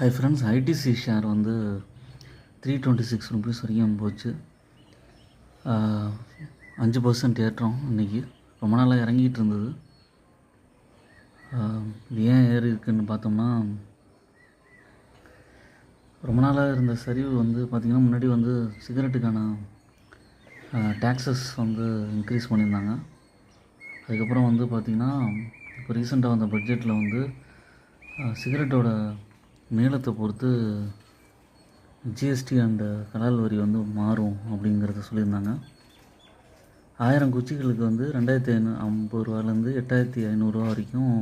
Hi friends, ITC share வந்து 326 rupees வரைக்கும் போச்சு. 5% ஏற்றம் இன்றைக்கி. ரொம்ப நாளாக இறங்கிட்டு இருந்தது. இது ஏன் ஏறி இருக்குன்னு பார்த்தோம்னா, ரொம்ப நாளாக இருந்த சரிவு வந்து பார்த்திங்கன்னா, முன்னாடி வந்து சிகரெட்டுக்கான டேக்ஸஸ் வந்து இன்க்ரீஸ் பண்ணியிருந்தாங்க. அதுக்கப்புறம் வந்து பார்த்திங்கன்னா, இப்போ ரீசெண்டாக வந்த பட்ஜெட்டில் வந்து சிகரெட்டோட நீளத்தை பொறுத்து ஜிஎஸ்டி அண்டு கலால் வரி வந்து மாறும் அப்படிங்கிறத சொல்லியிருந்தாங்க. 1000 குச்சிகளுக்கு வந்து 2550 ரூபாலேருந்து 8500 ரூபா வரைக்கும்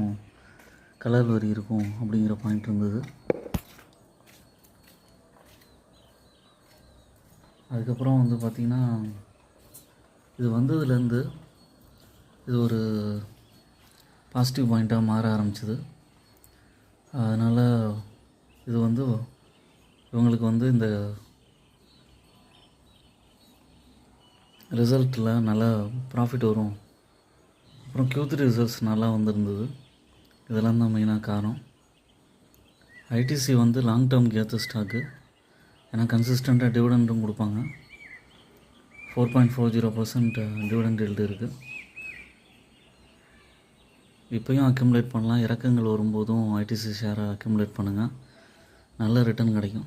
கலால் வரி இருக்கும் அப்படிங்கிற பாயிண்ட் இருந்தது. அதுக்கப்புறம் வந்து பார்த்திங்கன்னா, இது வந்ததுலேருந்து இது ஒரு பாசிட்டிவ் பாயிண்ட்டாக மாற ஆரம்பிச்சிது. அதனால் இது வந்து இவங்களுக்கு வந்து இந்த ரிசல்ட்டில் நல்லா ப்ராஃபிட் வரும். அப்புறம் Q3 ரிசல்ட்ஸ் நல்லா வந்திருந்தது. இதெல்லாம் தான் மெயினாக காரணம். ஐடிசி வந்து லாங் டேர்முக்கு ஏற்ற ஸ்டாக்கு. ஏன்னா கன்சிஸ்டண்ட்டாக டிவிடெண்டும் கொடுப்பாங்க. 4.40% டிவிடெண்ட் ஈல்டு இருக்குது. இப்போயும் அக்யூமுலேட் பண்ணலாம். இறக்கங்கள் வரும்போதும் ஐடிசி ஷேரை அக்யூமுலேட் பண்ணுங்கள். நல்ல ரிட்டர்ன் கிடைக்கும்.